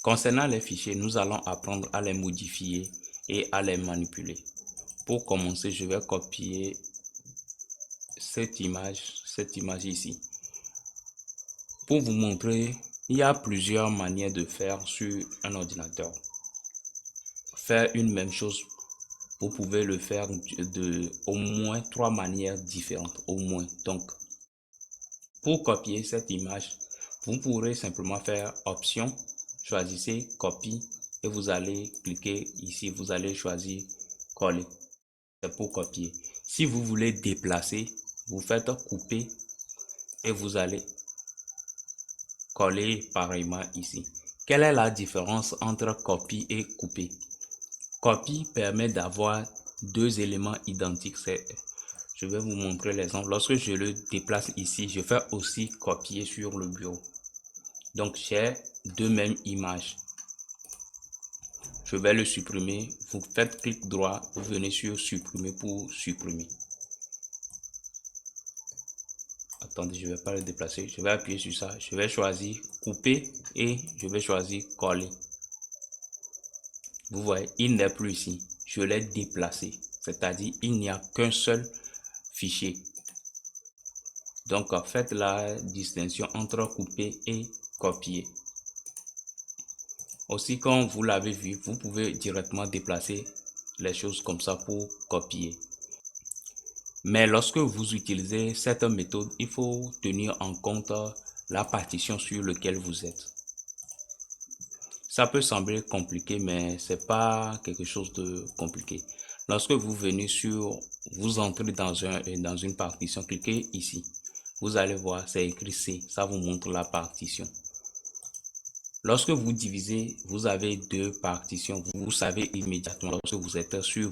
Concernant les fichiers, nous allons apprendre à les modifier et à les manipuler. Pour commencer, je vais copier cette image ici. Pour vous montrer, il y a plusieurs manières de faire sur un ordinateur. Faire une même chose, vous pouvez le faire de au moins 3 manières différentes, au moins. Donc, pour copier cette image, vous pourrez simplement faire Option, choisissez Copie et vous allez cliquer ici, vous allez choisir Coller. C'est pour copier. Si vous voulez déplacer, vous faites Couper et vous allez coller pareillement ici. Quelle est la différence entre copie et couper? Copie permet d'avoir deux éléments identiques. Je vais vous montrer l'exemple. Lorsque je le déplace ici, je fais aussi copier sur le bureau. Donc j'ai deux mêmes images. Je vais le supprimer. Vous faites clic droit, vous venez sur supprimer pour supprimer. Attendez, je ne vais pas le déplacer. Je vais appuyer sur ça. Je vais choisir couper et je vais choisir coller. Vous voyez, il n'est plus ici. Je l'ai déplacé. C'est-à-dire, il n'y a qu'un seul fichier. Donc, faites la distinction entre couper et copier. Aussi, comme vous l'avez vu, vous pouvez directement déplacer les choses comme ça pour copier. Mais lorsque vous utilisez cette méthode, il faut tenir en compte la partition sur laquelle vous êtes. Ça peut sembler compliqué, mais c'est pas quelque chose de compliqué. Lorsque vous venez vous entrez dans une partition, cliquez ici. Vous allez voir, c'est écrit C, ça vous montre la partition. Lorsque vous divisez, vous avez deux partitions. Vous savez immédiatement lorsque vous êtes sur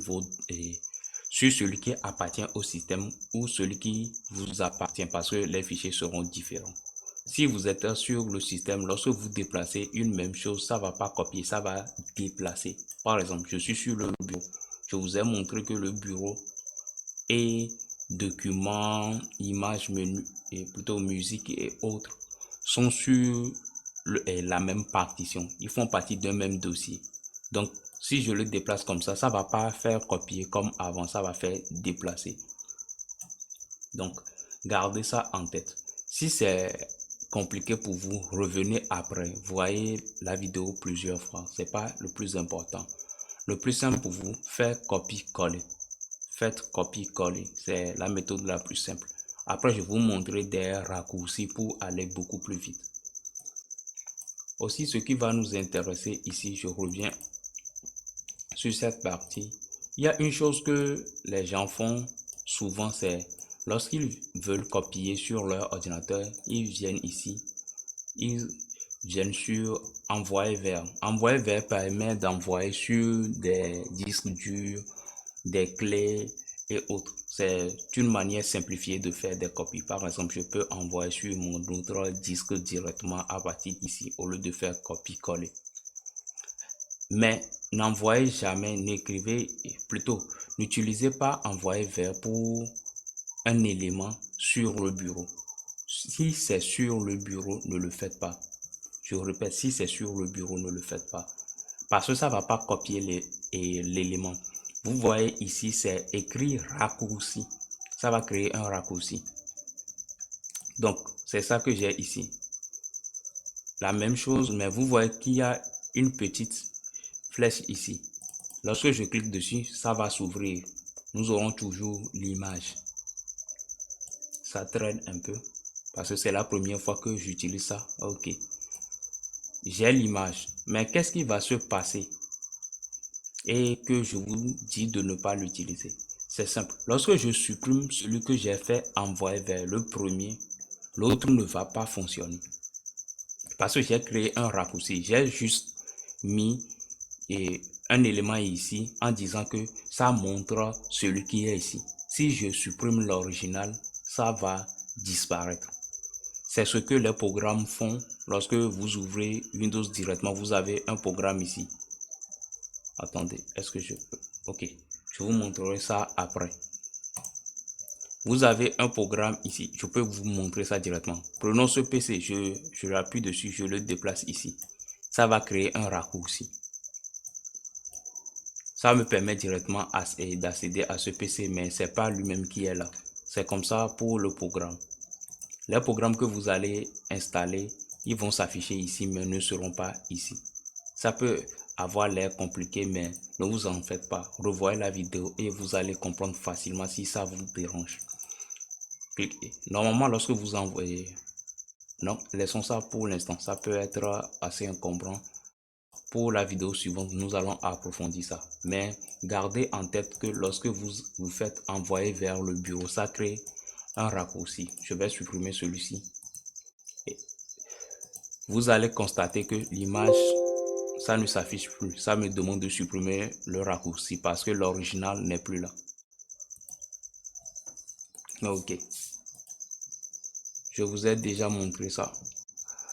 celui qui appartient au système ou celui qui vous appartient parce que les fichiers seront différents. Si vous êtes sur le système, lorsque vous déplacez une même chose, ça ne va pas copier, ça va déplacer. Par exemple, je suis sur le bureau. Je vous ai montré que le bureau et documents, images, menu, et plutôt musique et autres sont sur la même partition. Ils font partie d'un même dossier. Donc, si je le déplace comme ça ne va pas faire copier comme avant, ça va faire déplacer. Donc, gardez ça en tête. Si c'est compliqué pour vous, revenez après. Voyez la vidéo plusieurs fois. C'est pas le plus important. Le plus simple pour vous, faites copier-coller. Faites copier-coller. C'est la méthode la plus simple. Après, je vais vous montrer des raccourcis pour aller beaucoup plus vite. Aussi, ce qui va nous intéresser ici, je reviens sur cette partie. Il y a une chose que les gens font souvent, c'est lorsqu'ils veulent copier sur leur ordinateur, ils viennent ici, ils viennent sur envoyer vers. Envoyer vers permet d'envoyer sur des disques durs, des clés et autres. C'est une manière simplifiée de faire des copies. Par exemple, je peux envoyer sur mon autre disque directement à partir d'ici au lieu de faire copier-coller. Mais n'envoyez jamais, n'écrivez, plutôt, n'utilisez pas envoyer vers pour un élément sur le bureau. Si c'est sur le bureau, ne le faites pas. Je répète, si c'est sur le bureau, ne le faites pas. Parce que ça ne va pas copier l'élément. Vous voyez ici, c'est écrit raccourci. Ça va créer un raccourci. Donc, c'est ça que j'ai ici. La même chose, mais vous voyez qu'il y a une petite flèche ici. Lorsque je clique dessus, ça va s'ouvrir. Nous aurons toujours l'image. Ça traîne un peu parce que c'est la première fois que j'utilise ça. Ok. J'ai l'image. Mais qu'est-ce qui va se passer et que je vous dis de ne pas l'utiliser? C'est simple. Lorsque je supprime celui que j'ai fait envoyer vers le premier, l'autre ne va pas fonctionner. Parce que j'ai créé un raccourci. J'ai juste mis un élément ici en disant que ça montre celui qui est ici. Si je supprime l'original, ça va disparaître. C'est ce que les programmes font lorsque vous ouvrez Windows directement. Vous avez un programme ici. Attendez, est-ce que je peux? Ok, je vous montrerai ça après. Vous avez un programme ici. Je peux vous montrer ça directement. Prenons ce PC, je l'appuie dessus, je le déplace ici. ça va créer un raccourci. Ça me permet directement d'accéder à ce PC, mais c'est pas lui-même qui est là. C'est comme ça pour le programme. Les programmes que vous allez installer, ils vont s'afficher ici, mais ne seront pas ici. Ça peut avoir l'air compliqué, mais ne vous en faites pas. Revoyez la vidéo et vous allez comprendre facilement si ça vous dérange. Cliquez. Normalement, lorsque vous envoyez... Non, laissons ça pour l'instant. Ça peut être assez encombrant. Pour la vidéo suivante, nous allons approfondir ça. Mais gardez en tête que lorsque vous faites envoyer vers le bureau, ça crée un raccourci. Je vais supprimer celui-ci. Vous allez constater que l'image, ça ne s'affiche plus. Ça me demande de supprimer le raccourci parce que l'original n'est plus là. Ok. Je vous ai déjà montré ça.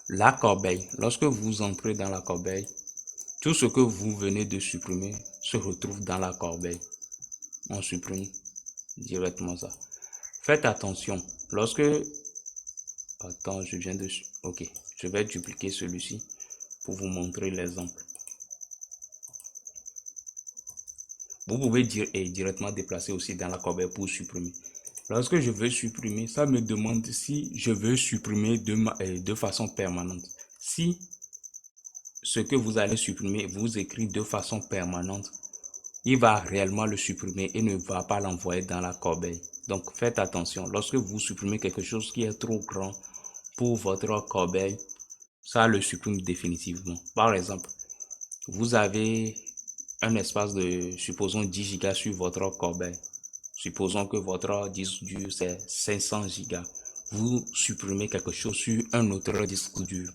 La corbeille. Lorsque vous entrez dans la corbeille, tout ce que vous venez de supprimer se retrouve dans la corbeille. On supprime directement ça. Faites attention. Lorsque... Attends, je viens de... Ok. Je vais dupliquer celui-ci pour vous montrer l'exemple. Vous pouvez directement déplacer aussi dans la corbeille pour supprimer. Lorsque je veux supprimer, ça me demande si je veux supprimer de façon permanente. Si ce que vous allez supprimer vous écrit de façon permanente, il va réellement le supprimer et ne va pas l'envoyer dans la corbeille. Donc faites attention. Lorsque vous supprimez quelque chose qui est trop grand pour votre corbeille, ça le supprime définitivement. Par exemple, vous avez un espace de, supposons, 10 Go sur votre corbeille. Supposons que votre disque dur c'est 500 Go. Vous supprimez quelque chose sur un autre disque dur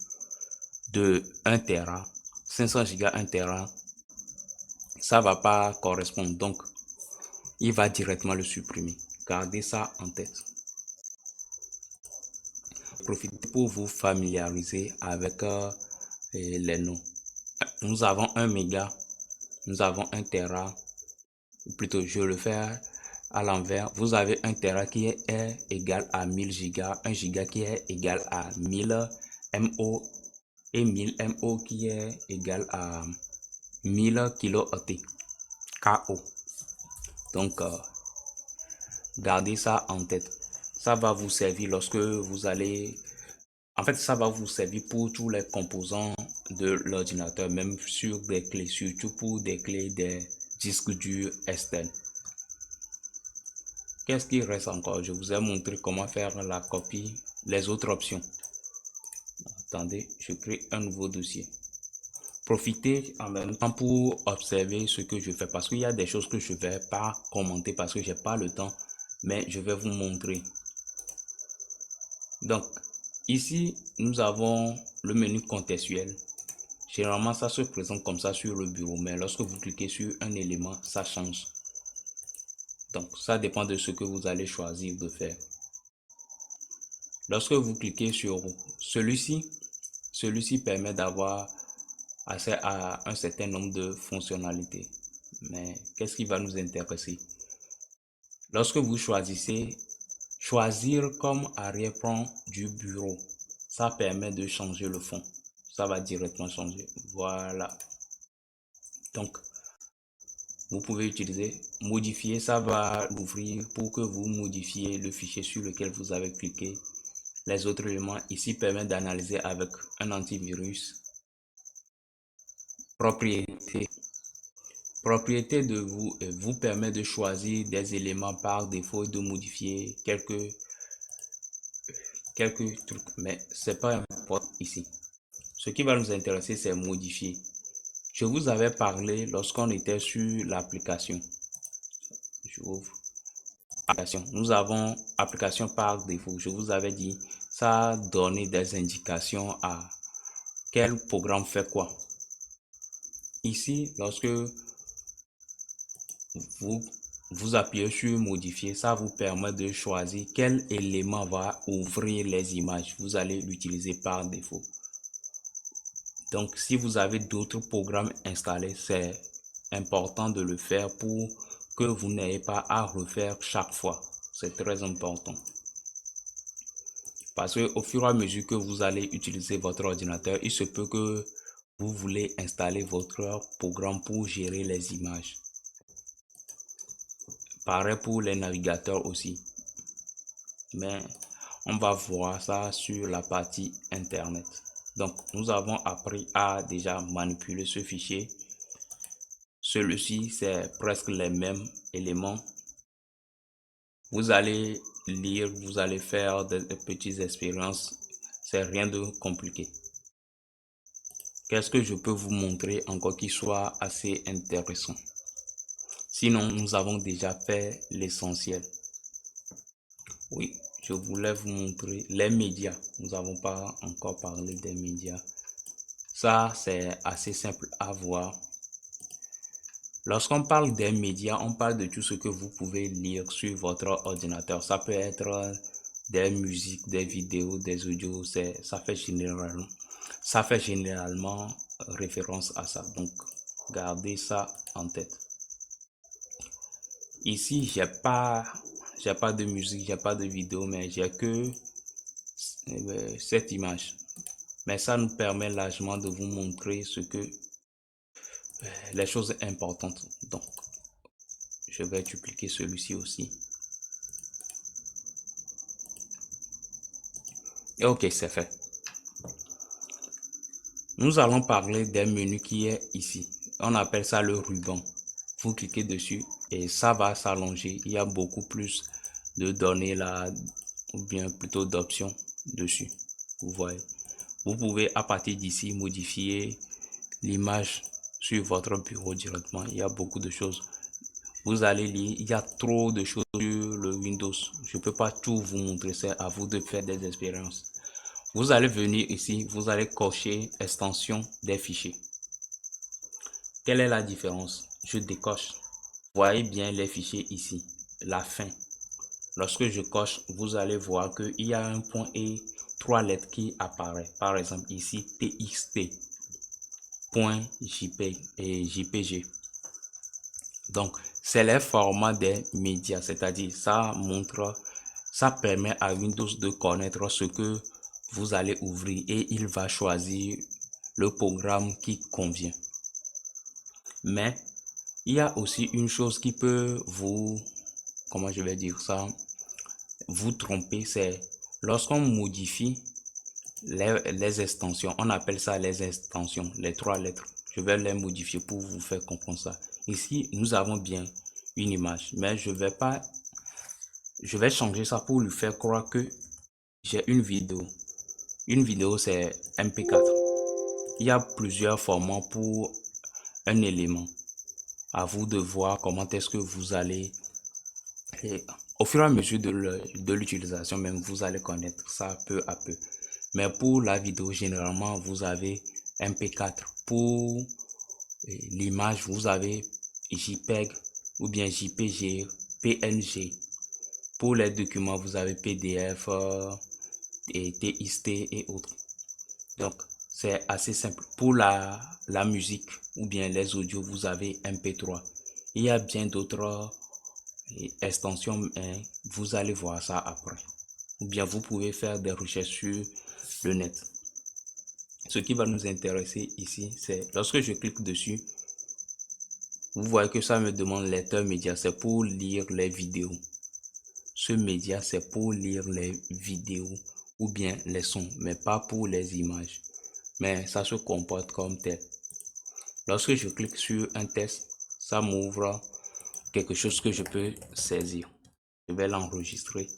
de 1 Tera, 500 Go, 1 Tera, ça va pas correspondre. Donc, il va directement le supprimer. Gardez ça en tête. Profitez pour vous familiariser avec les noms. Nous avons 1 méga, nous avons 1 Tera, ou plutôt je le fais à l'envers. Vous avez 1 Tera qui est égal à 1000 gigas, 1 giga qui est égal à 1000 MO et 1000 MO qui est égal à 1000 kilo-octets KO. Donc, gardez ça en tête. Ça va vous servir lorsque vous allez... En fait, ça va vous servir pour tous les composants de l'ordinateur, même sur des clés, surtout pour des clés des disques durs externes. Qu'est-ce qui reste encore? Je vous ai montré comment faire la copie, les autres options. Attendez, je crée un nouveau dossier. Profitez en même temps pour observer ce que je fais parce qu'il y a des choses que je ne vais pas commenter parce que j'ai pas le temps, mais je vais vous montrer. Donc, ici, nous avons le menu contextuel. Généralement, ça se présente comme ça sur le bureau, mais lorsque vous cliquez sur un élément, ça change. Donc, ça dépend de ce que vous allez choisir de faire. Lorsque vous cliquez sur celui-ci permet d'avoir accès à un certain nombre de fonctionnalités. Mais qu'est-ce qui va nous intéresser? Lorsque vous choisissez choisir comme arrière-plan du bureau, ça permet de changer le fond. Ça va directement changer. Voilà. Donc, vous pouvez utiliser modifier, ça va l'ouvrir pour que vous modifiez le fichier sur lequel vous avez cliqué. Les autres éléments ici permettent d'analyser avec un antivirus. Propriété de vous permet de choisir des éléments par défaut et de modifier quelques trucs, mais c'est pas important ici. Ce qui va nous intéresser, c'est modifier. Je vous avais parlé lorsqu'on était sur l'application. Je ouvre application. Nous avons application par défaut. Je vous avais dit, ça a donné des indications à quel programme fait quoi. Ici, lorsque vous appuyez sur modifier, ça vous permet de choisir quel élément va ouvrir les images. Vous allez l'utiliser par défaut. Donc, si vous avez d'autres programmes installés, c'est important de le faire pour que vous n'ayez pas à refaire chaque fois. C'est très important. Parce qu'au fur et à mesure que vous allez utiliser votre ordinateur, il se peut que vous voulez installer votre programme pour gérer les images. Pareil pour les navigateurs aussi. Mais on va voir ça sur la partie internet. Donc, nous avons appris à déjà manipuler ce fichier. Celui-ci, c'est presque les mêmes éléments. Vous allez lire, vous allez faire des petites expériences. C'est rien de compliqué. Qu'est-ce que je peux vous montrer encore qui soit assez intéressant? Sinon, nous avons déjà fait l'essentiel. Oui, je voulais vous montrer les médias. Nous n'avons pas encore parlé des médias. Ça, c'est assez simple à voir. Lorsqu'on parle des médias, on parle de tout ce que vous pouvez lire sur votre ordinateur. Ça peut être des musiques, des vidéos, des audios. Ça fait généralement référence à ça. Donc, gardez ça en tête. Ici, j'ai pas de musique, j'ai pas de vidéo, mais j'ai que cette image. Mais ça nous permet largement de vous montrer ce que les choses importantes. Donc, je vais dupliquer celui-ci aussi. Et ok, c'est fait. Nous allons parler d'un menu qui est ici. On appelle ça le ruban. Vous cliquez dessus et ça va s'allonger. Il y a beaucoup plus de données là, ou bien plutôt d'options dessus. Vous voyez. Vous pouvez à partir d'ici modifier l'image sur votre bureau directement. Il y a beaucoup de choses. Vous allez lire, il y a trop de choses sur le Windows. Je ne peux pas tout vous montrer, c'est à vous de faire des expériences. Vous allez venir ici, vous allez cocher extension des fichiers. Quelle est la différence? Je décoche. Voyez bien les fichiers ici, la fin. Lorsque je coche, vous allez voir qu'il y a un point et 3 lettres qui apparaissent. Par exemple, ici, TXT, .jpg et JPG. Donc, c'est le format des médias, c'est-à-dire ça permet à Windows de connaître ce que vous allez ouvrir et il va choisir le programme qui convient. Mais il y a aussi une chose qui peut vous, comment je vais dire ça, vous tromper, c'est lorsqu'on modifie les extensions, on appelle ça les extensions, les 3 lettres. Je vais les modifier pour vous faire comprendre ça. Ici, nous avons bien une image, mais je vais changer ça pour lui faire croire que j'ai une vidéo. Une vidéo, c'est MP4. Il y a plusieurs formats pour un élément. À vous de voir comment est-ce que vous allez, et au fur et à mesure de l'utilisation même, vous allez connaître ça peu à peu. Mais pour la vidéo, généralement, vous avez MP4. Pour l'image, vous avez JPEG ou bien JPG, PNG. Pour les documents, vous avez PDF, et TXT et autres. Donc, c'est assez simple. Pour la musique ou bien les audios, vous avez MP3. Il y a bien d'autres extensions, mais vous allez voir ça après. Ou bien vous pouvez faire des recherches sur le net. Ce qui va nous intéresser ici, c'est lorsque je clique dessus, vous voyez que ça me demande lecteur média, c'est pour lire les vidéos. Ce média, c'est pour lire les vidéos ou bien les sons, mais pas pour les images. Mais ça se comporte comme tel. Lorsque je clique sur un test, ça m'ouvre quelque chose que je peux saisir. Je vais l'enregistrer.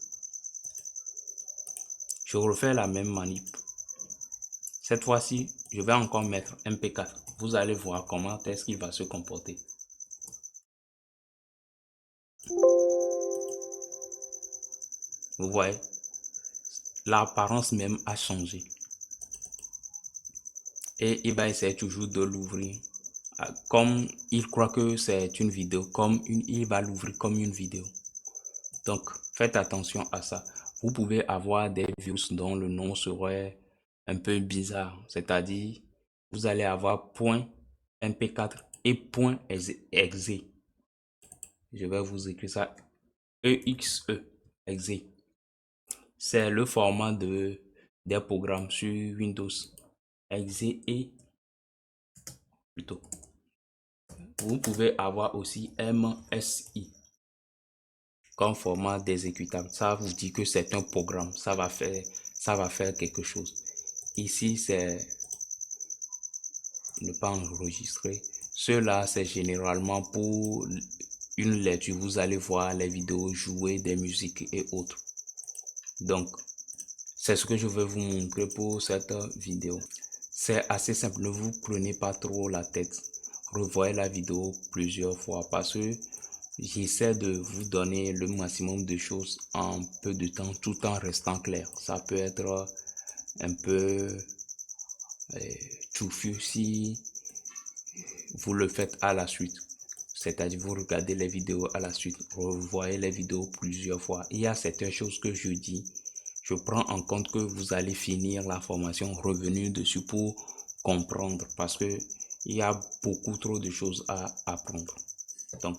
Je refais la même manip. Cette fois-ci, je vais encore mettre MP4. Vous allez voir comment est-ce qu'il va se comporter. Vous voyez, l'apparence même a changé. Et il va essayer toujours de l'ouvrir. Comme il croit que c'est une vidéo, il va l'ouvrir comme une vidéo. Donc, faites attention à ça. Vous pouvez avoir des virus dont le nom serait un peu bizarre. C'est-à-dire, vous allez avoir .mp4 et .exe. Je vais vous écrire ça. EXE, exe. C'est le format des programmes sur Windows. Exe et plutôt. Vous pouvez avoir aussi MSI comme format d'exécutable. Ça vous dit que c'est un programme, ça va faire quelque chose. Ici, c'est ne pas enregistrer. Cela, c'est généralement pour une lecture. Vous allez voir les vidéos, jouer des musiques et autres. Donc, c'est ce que je vais vous montrer pour cette vidéo. C'est assez simple, ne vous prenez pas trop la tête. Revoyez la vidéo plusieurs fois parce que j'essaie de vous donner le maximum de choses en peu de temps tout en restant clair. Ça peut être un peu touffu si vous le faites à la suite. C'est-à-dire vous regardez les vidéos à la suite, revoyez les vidéos plusieurs fois. Il y a certaines choses que je dis, je prends en compte que vous allez finir la formation, revenir dessus pour comprendre parce que il y a beaucoup trop de choses à apprendre. Donc,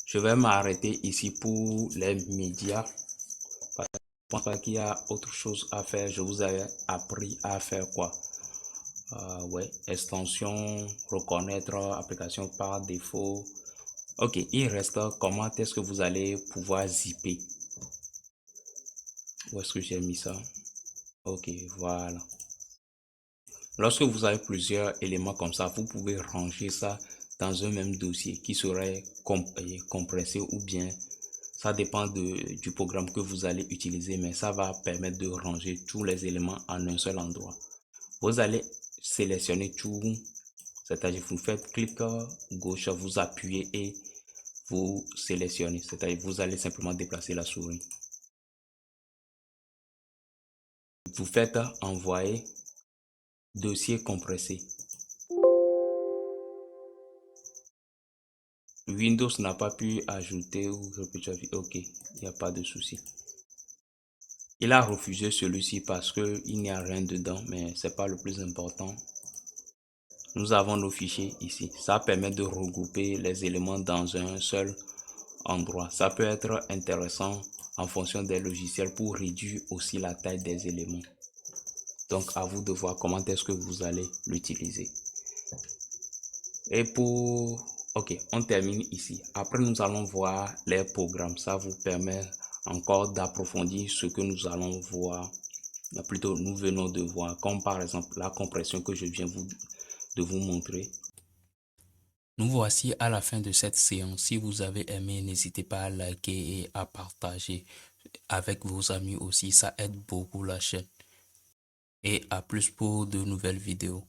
je vais m'arrêter ici pour les médias. Parce que je pense pas qu'il y a autre chose à faire. Je vous avais appris à faire quoi? Ouais, extension, reconnaître application par défaut. Ok, il reste comment est-ce que vous allez pouvoir zipper. Où est-ce que j'ai mis ça? Ok, voilà. Lorsque vous avez plusieurs éléments comme ça, vous pouvez ranger ça dans un même dossier qui serait compressé ou bien ça dépend du programme que vous allez utiliser, mais ça va permettre de ranger tous les éléments en un seul endroit. Vous allez sélectionner tout, c'est-à-dire vous faites clic gauche, vous appuyez et vous sélectionnez, c'est-à-dire vous allez simplement déplacer la souris. Vous faites envoyer dossier compressé. Windows n'a pas pu ajouter ou ok, il n'y a pas de souci. Il a refusé celui-ci parce qu'il n'y a rien dedans, mais c'est pas le plus important. Nous avons nos fichiers ici. Ça permet de regrouper les éléments dans un seul endroit. Ça peut être intéressant en fonction des logiciels pour réduire aussi la taille des éléments. Donc, à vous de voir comment est-ce que vous allez l'utiliser. Et ok, on termine ici. Après, nous allons voir les programmes. Ça vous permet encore d'approfondir ce que nous allons voir. Plutôt, nous venons de voir, comme par exemple la compression que je viens de vous montrer. Nous voici à la fin de cette séance. Si vous avez aimé, n'hésitez pas à liker et à partager avec vos amis aussi. Ça aide beaucoup la chaîne. Et à plus pour de nouvelles vidéos.